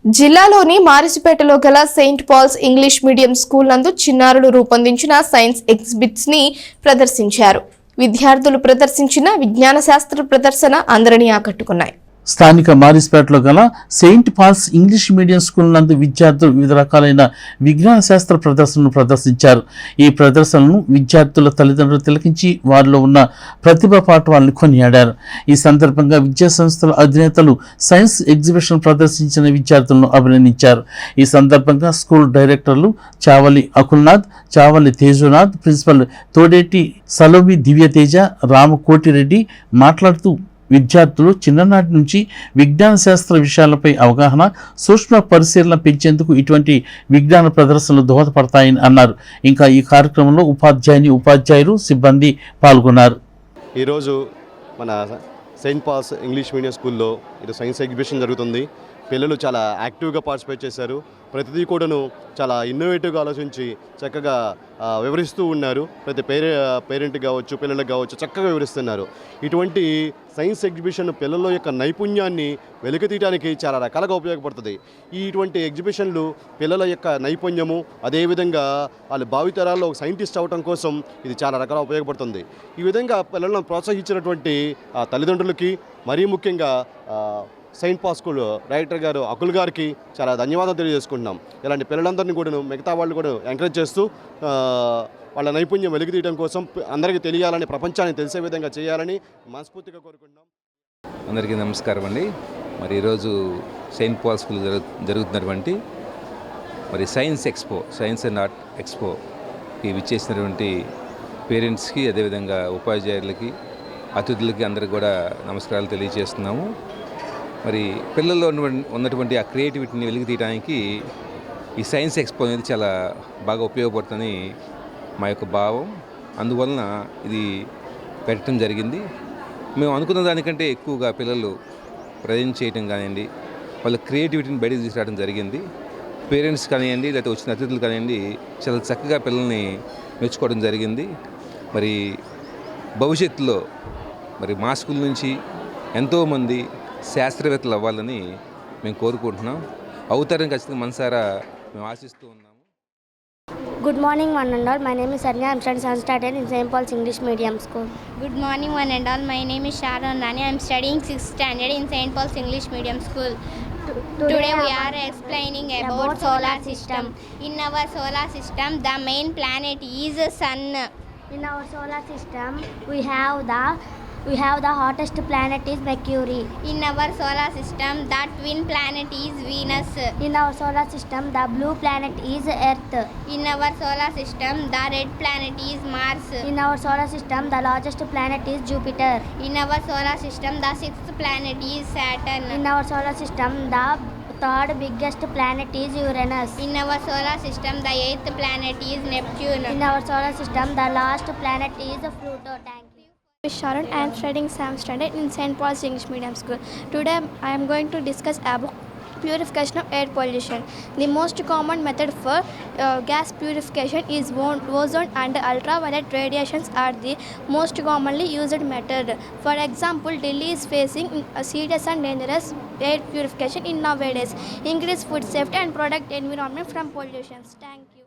జిల్లాలోని మారిసిపేటలో గల Saint Paul's English medium school నందు చిన్నారులు రూపొందించిన సైన్స్ ఎగ్జిబిట్స్ ని ప్రదర్శించారు. విద్యార్థులు ప్రదర్శించిన విజ్ఞాన శాస్త్ర ప్రదర్శన అందరినీ ఆకట్టుకున్నాయి. స్థానిక మారిస్పేటలో గల Saint Paul's English medium school నందు విద్యార్థులు వివిధ రకాలైన విజ్ఞాన శాస్త్ర ప్రదర్శనను ప్రదర్శించారు. ఈ ప్రదర్శనను విద్యార్థుల తల్లిదండ్రులు తిలకించి వారిలో ఉన్న ప్రతిభా పాఠవాలను కొనియాడారు. ఈ సందర్భంగా విద్యా సంస్థల అధినేతలు సైన్స్ ఎగ్జిబిషన్ ప్రదర్శించిన విద్యార్థులను అభినందించారు. ఈ సందర్భంగా స్కూల్ డైరెక్టర్లు చావలి అకుల్నాథ్, చావలి తేజునాథ్, ప్రిన్సిపల్ తోడేటి సలోమి దివ్యతేజ, రామకోటిరెడ్డి మాట్లాడుతూ విద్యార్థులు చిన్ననాటి నుంచి విజ్ఞాన శాస్త్ర విషయాలపై అవగాహన, సూక్ష్మ పరిశీలన పెంచేందుకు ఇటువంటి విజ్ఞాన ప్రదర్శనలు దోహదపడతాయని అన్నారు. ఇంకా ఈ కార్యక్రమంలో ఉపాధ్యాయులు, సిబ్బంది పాల్గొన్నారు. ఈరోజు మన సెయింట్ పాల్స్ ఇంగ్లీష్ మీడియం స్కూల్లో ఇది సైన్స్ ఎగ్జిబిషన్ జరుగుతుంది. పిల్లలు చాలా యాక్టివ్గా పార్టిసిపేట్ చేశారు. ప్రతిదీ కూడాను చాలా ఇన్నోవేటివ్గా ఆలోచించి చక్కగా వివరిస్తూ ఉన్నారు. ప్రతి పేరెంట్కి కావచ్చు, పిల్లలకు కావచ్చు చక్కగా వివరిస్తున్నారు. ఇటువంటి సైన్స్ ఎగ్జిబిషన్ పిల్లల యొక్క నైపుణ్యాన్ని వెలికితీయడానికి చాలా రకాలుగా ఉపయోగపడుతుంది. ఇటువంటి ఎగ్జిబిషన్లు పిల్లల యొక్క నైపుణ్యము, అదేవిధంగా వాళ్ళ భావితరాల్లో ఒక సైంటిస్ట్ అవ్వడం కోసం ఇది చాలా రకాల ఉపయోగపడుతుంది. ఈ విధంగా పిల్లలను ప్రోత్సహించినటువంటి తల్లిదండ్రులకి, మరీ ముఖ్యంగా సెయింట్ పాల్ స్కూల్ డైరెక్టర్ గారు అకుల్ గారికి చాలా ధన్యవాదాలు తెలియజేసుకుంటున్నాం. ఇలాంటి పిల్లలందరినీ కూడా మిగతా వాళ్ళు కూడా ఎంకరేజ్ చేస్తూ వాళ్ళ నైపుణ్యం వెలికితీయడం కోసం అందరికీ తెలియాలని, ప్రపంచానికి తెలిసే విధంగా చేయాలని మనస్ఫూర్తిగా కోరుకుంటున్నాం. అందరికీ నమస్కారం అండి. మరి ఈరోజు సెయింట్ పాల్ స్కూల్ జరుగుతున్నటువంటి మరి సైన్స్ అండ్ ఆర్ట్ ఎక్స్పోకి విచ్చేసినటువంటి పేరెంట్స్కి, అదేవిధంగా ఉపాధ్యాయులకి, అతిథులకి అందరికీ కూడా నమస్కారాలు తెలియజేస్తున్నాము. మరి పిల్లల్లో ఉన్నటువంటి ఆ క్రియేటివిటీని వెలికి తీయడానికి ఈ సైన్స్ ఎక్స్పో అనేది చాలా బాగా ఉపయోగపడుతుందని మా యొక్క భావం. అందువలన ఇది పెట్టడం జరిగింది. మేము అనుకున్న దానికంటే ఎక్కువగా పిల్లలు ప్రజెంట్ చేయడం కానివ్వండి, వాళ్ళ క్రియేటివిటీని బయటకు తీసుకురావడం జరిగింది. పేరెంట్స్ కానివ్వండి, లేకపోతే వచ్చిన అతిథులు కానివ్వండి, చాలా చక్కగా పిల్లల్ని మెచ్చుకోవడం జరిగింది. మరి భవిష్యత్తులో మరి మా స్కూల్ నుంచి ఎంతోమంది శాస్త్రవేత్తలు అవ్వాలని మేము కోరుకుంటున్నాం. అవుతారని ఖచ్చితంగా మనసారా మేము ఆశిస్తూ ఉన్నాము. Good morning one and all. My name is Sarnya. I am studying 7th standard in St. Paul's English Medium School. Good morning one and all. My name is Sharon Rani. I am studying 6th standard in St. Paul's English Medium School. Today we are explaining about solar system. In our solar system, the main planet is Sun. In our solar system, we have the hottest planet is Mercury. In our solar system, the twin planet is Venus. In our solar system, the blue planet is Earth. In our solar system, the red planet is Mars. In our solar system, the largest planet is Jupiter. In our solar system, the sixth planet is Saturn. In our solar system, the third biggest planet is Uranus. In our solar system, the eighth planet is Neptune. In our solar system, the last planet is Pluto. Thank you. Sharon. I am studying 7th standard in St. Paul's English Medium School. Today I am going to discuss about purification of air pollution. The most common method for gas purification is ozone and ultraviolet radiations are the most commonly used method. For example, Delhi is facing a serious and dangerous air purification in nowadays. Increase food safety and protect environment from pollutions. Thank you.